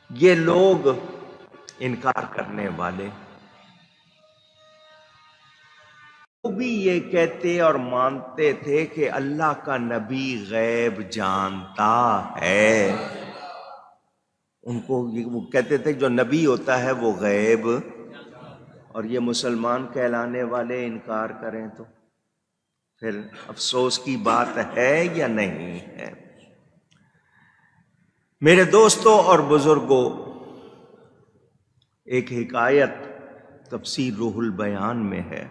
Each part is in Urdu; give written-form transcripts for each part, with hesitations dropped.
یہ لوگ انکار کرنے والے وہ بھی یہ کہتے اور مانتے تھے کہ اللہ کا نبی غیب جانتا ہے. ان کو وہ کہتے تھے جو نبی ہوتا ہے وہ غیب، اور یہ مسلمان کہلانے والے انکار کریں تو پھر افسوس کی بات ہے یا نہیں ہے؟ میرے دوستوں اور بزرگوں، ایک حکایت تفسیر روح البیان میں ہے.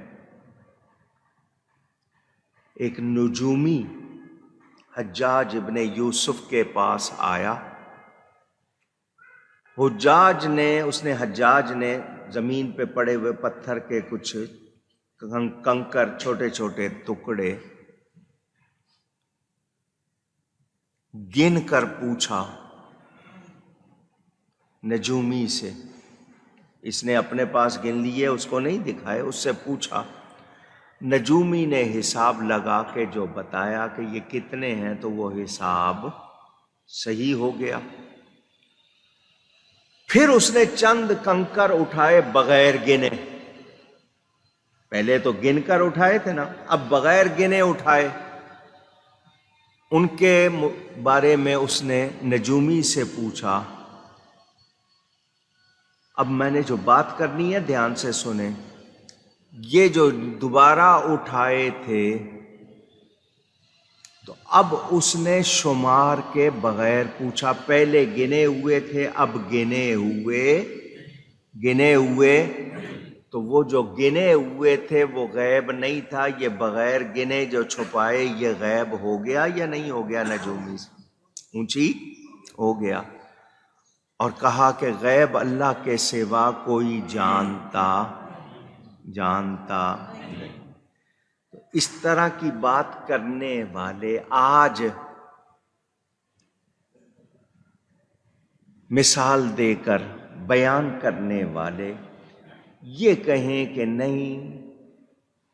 ایک نجومی حجاج ابن یوسف کے پاس آیا. حجاج نے زمین پہ پڑے ہوئے پتھر کے کچھ کنکر چھوٹے چھوٹے ٹکڑے گن کر پوچھا نجومی سے. اس نے اپنے پاس گن لیے، اس کو نہیں دکھائے، اس سے پوچھا. نجومی نے حساب لگا کے جو بتایا کہ یہ کتنے ہیں تو وہ حساب صحیح ہو گیا. پھر اس نے چند کنکر اٹھائے بغیر گنے. پہلے تو گن کر اٹھائے تھے نا، اب بغیر گنے اٹھائے. ان کے بارے میں اس نے نجومی سے پوچھا. اب میں نے جو بات کرنی ہے دھیان سے سنیں. یہ جو دوبارہ اٹھائے تھے تو اب اس نے شمار کے بغیر پوچھا. پہلے گنے ہوئے تھے، اب گنے ہوئے تو وہ جو گنے ہوئے تھے وہ غیب نہیں تھا، یہ بغیر گنے جو چھپائے یہ غیب ہو گیا یا نہیں ہو گیا؟ نجومی سے اونچی ہو گیا. اور کہا کہ غیب اللہ کے سوا کوئی جانتا نہیں. اس طرح کی بات کرنے والے آج مثال دے کر بیان کرنے والے یہ کہیں کہ نہیں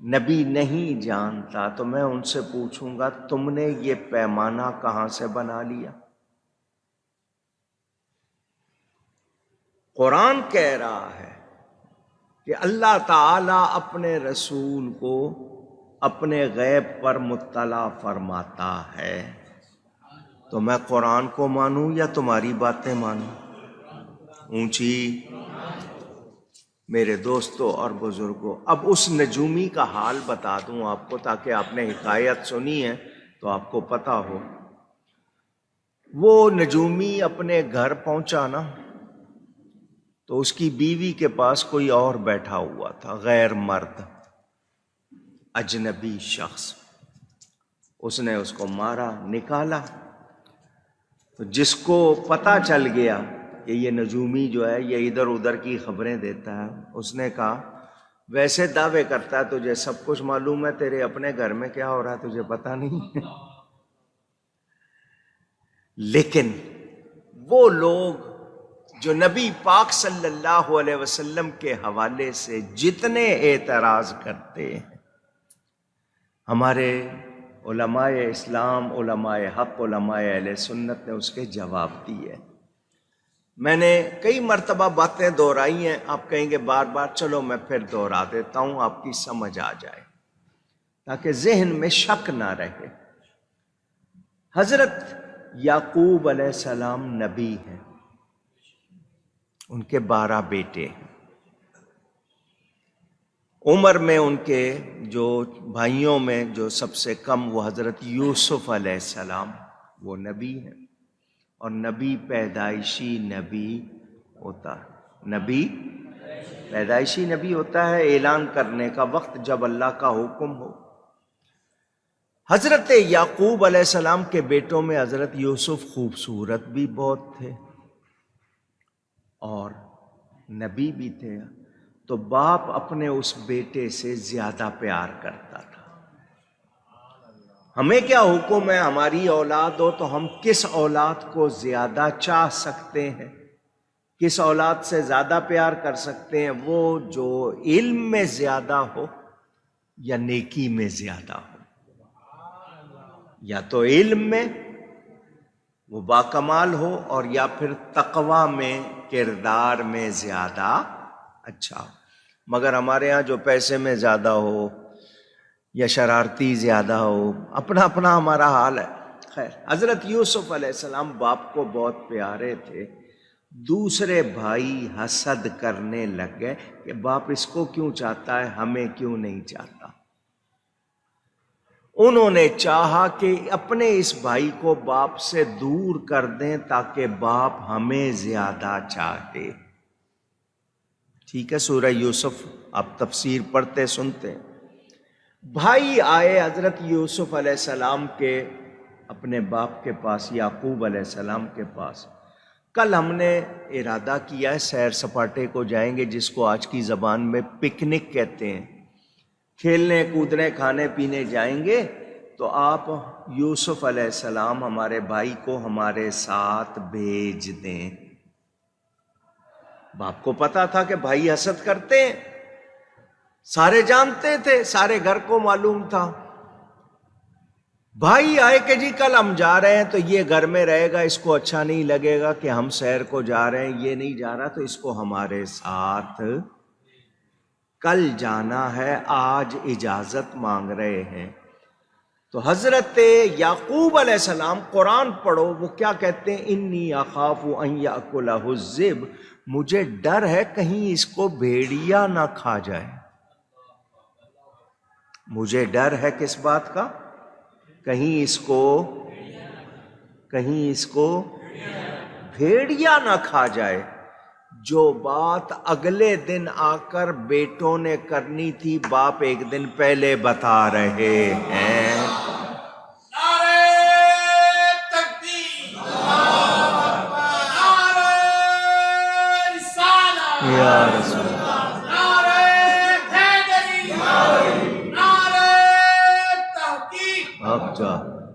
نبی نہیں جانتا، تو میں ان سے پوچھوں گا تم نے یہ پیمانہ کہاں سے بنا لیا؟ قرآن کہہ رہا ہے کہ اللہ تعالی اپنے رسول کو اپنے غیب پر مطلع فرماتا ہے. تو میں قرآن کو مانوں یا تمہاری باتیں مانوں؟ اونچی. میرے دوستوں اور بزرگوں، اب اس نجومی کا حال بتا دوں آپ کو تاکہ آپ نے حکایت سنی ہے تو آپ کو پتا ہو. وہ نجومی اپنے گھر پہنچا نا تو اس کی بیوی کے پاس کوئی اور بیٹھا ہوا تھا، غیر مرد، اجنبی شخص. اس نے اس کو مارا، نکالا. تو جس کو پتا چل گیا کہ یہ نجومی جو ہے یہ ادھر ادھر کی خبریں دیتا ہے، اس نے کہا ویسے دعوے کرتا ہے تجھے سب کچھ معلوم ہے، تیرے اپنے گھر میں کیا ہو رہا ہے تجھے پتا نہیں. لیکن وہ لوگ جو نبی پاک صلی اللہ علیہ وسلم کے حوالے سے جتنے اعتراض کرتے ہیں، ہمارے علماء اسلام، علماء حق، علماء اہل سنت نے اس کے جواب دیے. میں نے کئی مرتبہ باتیں دہرائی ہیں، آپ کہیں گے بار بار، چلو میں پھر دہرا دیتا ہوں آپ کی سمجھ آ جائے تاکہ ذہن میں شک نہ رہے. حضرت یعقوب علیہ السلام نبی ہیں، ان کے 12 بیٹے ہیں. عمر میں ان کے جو بھائیوں میں جو سب سے کم وہ حضرت یوسف علیہ السلام، وہ نبی ہیں. اور نبی پیدائشی نبی ہوتا ہے. نبی پیدائشی نبی ہوتا ہے اعلان کرنے کا وقت جب اللہ کا حکم ہو. حضرت یعقوب علیہ السلام کے بیٹوں میں حضرت یوسف خوبصورت بھی بہت تھے اور نبی بھی تھے. تو باپ اپنے اس بیٹے سے زیادہ پیار کرتا تھا. ہمیں کیا حکم ہے؟ ہماری اولاد ہو تو ہم کس اولاد کو زیادہ چاہ سکتے ہیں، کس اولاد سے زیادہ پیار کر سکتے ہیں؟ وہ جو علم میں زیادہ ہو یا نیکی میں زیادہ ہو. یا تو علم میں وہ باکمال ہو اور یا پھر تقوی میں کردار میں زیادہ اچھا ہو۔ مگر ہمارے ہاں جو پیسے میں زیادہ ہو یا شرارتی زیادہ ہو، اپنا اپنا ہمارا حال ہے۔ خیر، حضرت یوسف علیہ السلام باپ کو بہت پیارے تھے۔ دوسرے بھائی حسد کرنے لگ گئے کہ باپ اس کو کیوں چاہتا ہے، ہمیں کیوں نہیں چاہتا۔ انہوں نے چاہا کہ اپنے اس بھائی کو باپ سے دور کر دیں تاکہ باپ ہمیں زیادہ چاہے۔ ٹھیک ہے، سورہ یوسف آپ تفسیر پڑھتے سنتے۔ بھائی آئے حضرت یوسف علیہ السلام کے اپنے باپ کے پاس، یعقوب علیہ السلام کے پاس۔ کل ہم نے ارادہ کیا ہے سیر سپاٹے کو جائیں گے، جس کو آج کی زبان میں پکنک کہتے ہیں۔ کھیلنے کودنے کھانے پینے جائیں گے، تو آپ یوسف علیہ السلام ہمارے بھائی کو ہمارے ساتھ بھیج دیں۔ باپ کو پتا تھا کہ بھائی حسد کرتے ہیں، سارے جانتے تھے، سارے گھر کو معلوم تھا۔ بھائی آئے کہ جی کل ہم جا رہے ہیں تو یہ گھر میں رہے گا، اس کو اچھا نہیں لگے گا کہ ہم سیر کو جا رہے ہیں، یہ نہیں جا رہا، تو اس کو ہمارے ساتھ کل جانا ہے، آج اجازت مانگ رہے ہیں۔ تو حضرت یعقوب علیہ السلام، قرآن پڑھو، وہ کیا کہتے ہیں؟ انی اخاف ان یاکلہ الذئب، مجھے ڈر ہے کہیں اس کو بھیڑیا نہ کھا جائے۔ مجھے ڈر ہے کس بات کا؟ کہیں اس کو بھیڑیا نہ کھا جائے۔ جو بات اگلے دن آ کر بیٹوں نے کرنی تھی، باپ ایک دن پہلے بتا رہے ہیں۔ یا رسول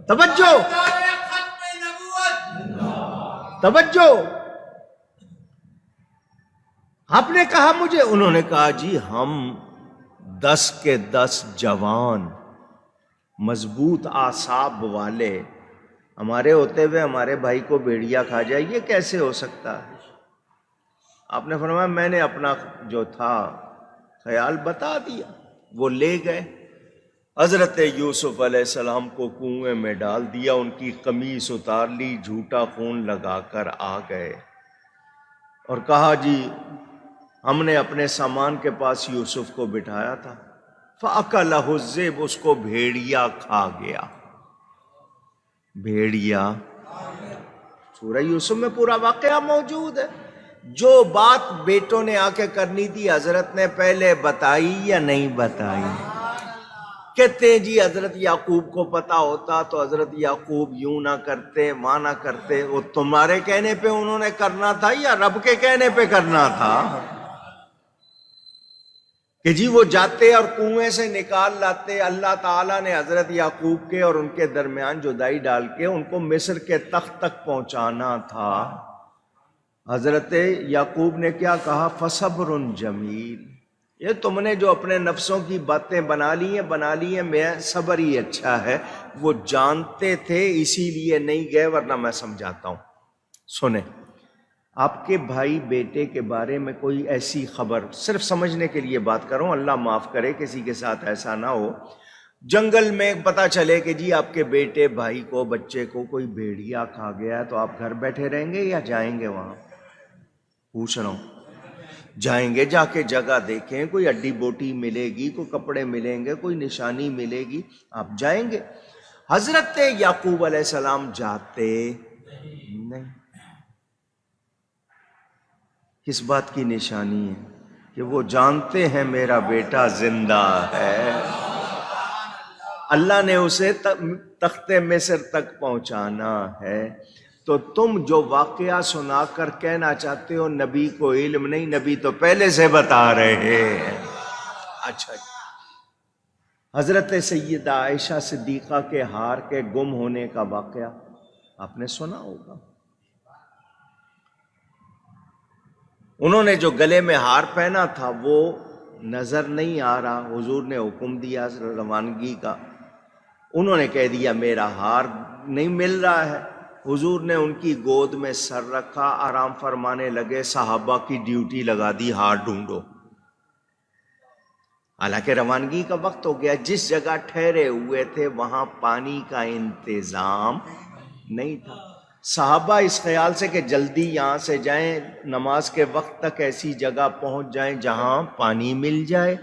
توجہ توجہ، آپ نے کہا مجھے، انہوں نے کہا جی ہم 10 کے 10 جوان مضبوط اعصاب والے، ہمارے ہوتے ہوئے ہمارے بھائی کو بھیڑیا کھا جائے، یہ کیسے ہو سکتا ہے؟ آپ نے فرمایا میں نے اپنا جو تھا خیال بتا دیا۔ وہ لے گئے، حضرت یوسف علیہ السلام کو کنویں میں ڈال دیا، ان کی قمیص اتار لی، جھوٹا خون لگا کر آ گئے اور کہا جی ہم نے اپنے سامان کے پاس یوسف کو بٹھایا تھا، فَأَكَلَهُ الذِّئْبُ، اس کو بھیڑیا کھا گیا۔ بھیڑیا، سورہ یوسف میں پورا واقعہ موجود ہے۔ جو بات بیٹوں نے آ کے کرنی تھی، حضرت نے پہلے بتائی یا نہیں بتائی؟ کہتے ہیں جی حضرت یعقوب کو پتا ہوتا تو حضرت یعقوب یوں نہ کرتے، وہاں نہ کرتے۔ وہ تمہارے کہنے پہ انہوں نے کرنا تھا یا رب کے کہنے پہ کرنا تھا؟ کہ جی وہ جاتے اور کنویں سے نکال لاتے۔ اللہ تعالیٰ نے حضرت یعقوب کے اور ان کے درمیان جدائی ڈال کے ان کو مصر کے تخت تک پہنچانا تھا۔ حضرت یعقوب نے کیا کہا؟ فَصَبْرٌ جَمِيلٌ، یہ تم نے جو اپنے نفسوں کی باتیں بنا لی ہیں، میں صبر ہی اچھا ہے۔ وہ جانتے تھے اسی لیے نہیں گئے، ورنہ میں سمجھاتا ہوں۔ سنیں، آپ کے بھائی بیٹے کے بارے میں کوئی ایسی خبر، صرف سمجھنے کے لیے بات کروں، اللہ معاف کرے کسی کے ساتھ ایسا نہ ہو، جنگل میں پتا چلے کہ جی آپ کے بیٹے بھائی کو، بچے کو کوئی بھیڑیا کھا گیا ہے، تو آپ گھر بیٹھے رہیں گے یا جائیں گے وہاں؟ پوچھ رہا ہوں۔ جائیں گے، جا کے جگہ دیکھیں، کوئی ہڈی بوٹی ملے گی، کوئی کپڑے ملیں گے، کوئی نشانی ملے گی، آپ جائیں گے۔ حضرت یعقوب علیہ السلام جاتے نہیں۔ کس بات کی نشانی ہے؟ کہ وہ جانتے ہیں میرا بیٹا زندہ ہے، اللہ نے اسے تخت مصر تک پہنچانا ہے۔ تو تم جو واقعہ سنا کر کہنا چاہتے ہو نبی کو علم نہیں، نبی تو پہلے سے بتا رہے ہیں۔ اچھا جی، حضرت سیدہ عائشہ صدیقہ کے ہار کے گم ہونے کا واقعہ آپ نے سنا ہوگا۔ انہوں نے جو گلے میں ہار پہنا تھا وہ نظر نہیں آ رہا، حضور نے حکم دیا روانگی کا، انہوں نے کہہ دیا میرا ہار نہیں مل رہا ہے۔ حضور نے ان کی گود میں سر رکھا، آرام فرمانے لگے، صحابہ کی ڈیوٹی لگا دی، ہار ڈھونڈو۔ حالانکہ روانگی کا وقت ہو گیا، جس جگہ ٹھہرے ہوئے تھے وہاں پانی کا انتظام نہیں تھا۔ صحابہ اس خیال سے کہ جلدی یہاں سے جائیں، نماز کے وقت تک ایسی جگہ پہنچ جائیں جہاں پانی مل جائے،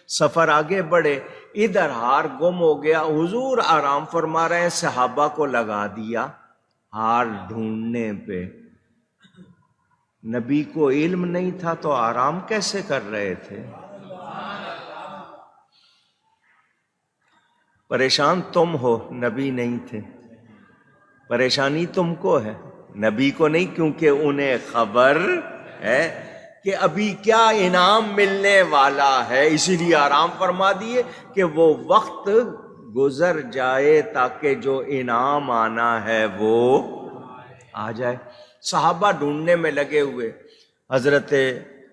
سفر آگے بڑھے۔ ادھر ہار گم ہو گیا، حضور آرام فرما رہے ہیں، صحابہ کو لگا دیا ہار ڈھونڈنے پہ۔ نبی کو علم نہیں تھا تو آرام کیسے کر رہے تھے؟ پریشان تم ہو، نبی نہیں تھے۔ پریشانی تم کو ہے، نبی کو نہیں، کیونکہ انہیں خبر ہے کہ ابھی کیا انعام ملنے والا ہے، اسی لیے آرام فرما دیے کہ وہ وقت گزر جائے تاکہ جو انعام آنا ہے وہ آ جائے۔ صحابہ ڈھونڈنے میں لگے ہوئے، حضرت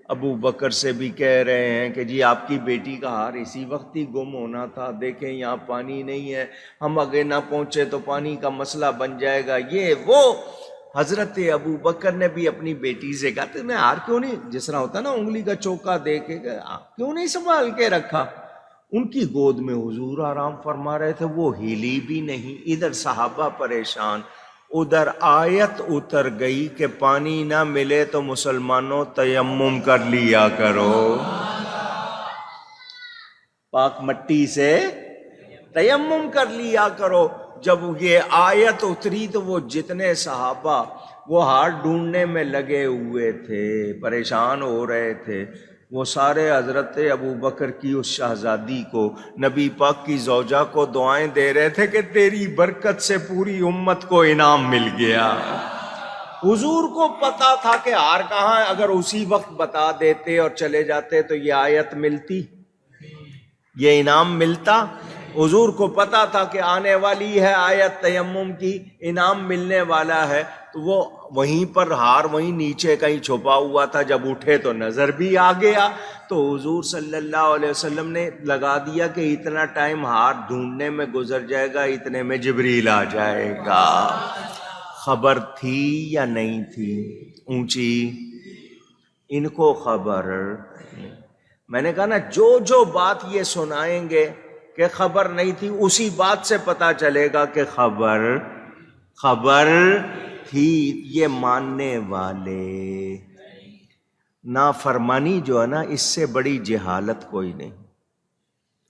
ابو بکر سے بھی کہہ رہے ہیں کہ جی آپ کی بیٹی کا ہار اسی وقت ہی گم ہونا تھا، دیکھیں یہاں پانی نہیں ہے، ہم آگے نہ پہنچے تو پانی کا مسئلہ بن جائے گا، یہ وہ۔ حضرت ابو بکر نے بھی اپنی بیٹی سے کہا تو میں ہار کیوں نہیں، جس طرح ہوتا نا انگلی کا چوکا دے کے، کیوں نہیں سنبھال کے رکھا؟ ان کی گود میں حضور آرام فرما رہے تھے، وہ ہلی بھی نہیں۔ ادھر صحابہ پریشان، ادھر آیت اتر گئی کہ پانی نہ ملے تو مسلمانوں تیمم کر لیا کرو، پاک مٹی سے تیمم کر لیا کرو۔ جب یہ آیت اتری تو وہ جتنے صحابہ وہ ہار ڈھونڈنے میں لگے ہوئے تھے، پریشان ہو رہے تھے، وہ سارے حضرت ابو بکر کی اس شہزادی کو، نبی پاک کی زوجہ کو دعائیں دے رہے تھے کہ تیری برکت سے پوری امت کو انعام مل گیا۔ حضور کو پتا تھا کہ ہار کہاں ہے، اگر اسی وقت بتا دیتے اور چلے جاتے تو یہ آیت ملتی، یہ انعام ملتا۔ حضور کو پتا تھا کہ آنے والی ہے آیت تیمم کی، انعام ملنے والا ہے، تو وہ وہیں پر ہار وہیں نیچے کہیں چھپا ہوا تھا، جب اٹھے تو نظر بھی آ گیا، تو حضور صلی اللہ علیہ وسلم نے لگا دیا کہ اتنا ٹائم ہار ڈھونڈنے میں گزر جائے گا، اتنے میں جبریل آ جائے گا۔ خبر تھی یا نہیں تھی؟ اونچی ان کو خبر۔ میں نے کہا نا، جو بات یہ سنائیں گے کہ خبر نہیں تھی، اسی بات سے پتا چلے گا کہ خبر تھی۔ یہ ماننے والے، نافرمانی جو ہے نا، اس سے بڑی جہالت کوئی نہیں۔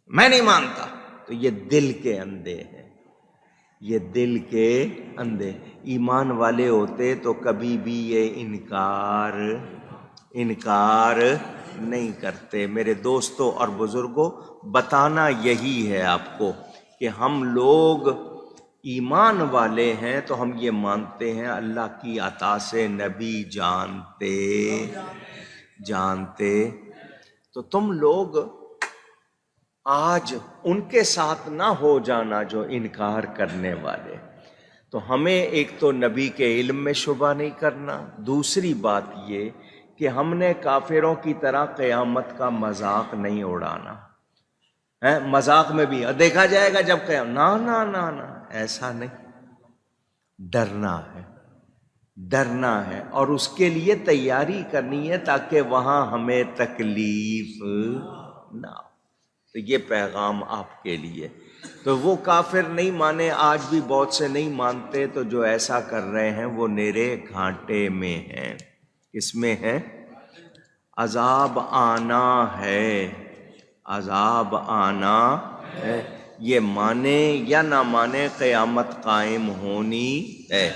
میں نہیں مانتا تو یہ دل کے اندھے ہیں، یہ دل کے اندھے۔ ایمان والے ہوتے تو کبھی بھی یہ انکار نہیں کرتے۔ میرے دوستوں اور بزرگوں، بتانا یہی ہے آپ کو کہ ہم لوگ ایمان والے ہیں تو ہم یہ مانتے ہیں اللہ کی عطا سے نبی جانتے۔ تو تم لوگ آج ان کے ساتھ نہ ہو جانا جو انکار کرنے والے۔ تو ہمیں ایک تو نبی کے علم میں شبہ نہیں کرنا، دوسری بات یہ کہ ہم نے کافروں کی طرح قیامت کا مذاق نہیں اڑانا۔ مذاق میں بھی دیکھا جائے گا جب قیامت، نہ ایسا نہیں۔ ڈرنا ہے اور اس کے لیے تیاری کرنی ہے تاکہ وہاں ہمیں تکلیف نہ ہو۔ تو یہ پیغام آپ کے لیے۔ تو وہ کافر نہیں مانے، آج بھی بہت سے نہیں مانتے، تو جو ایسا کر رہے ہیں وہ نیرے گھاٹے میں ہیں۔ کس میں ہے؟ عذاب آنا ہے، عذاب آنا ہے۔ یہ مانے یا نہ مانے، قیامت قائم ہونی ہے۔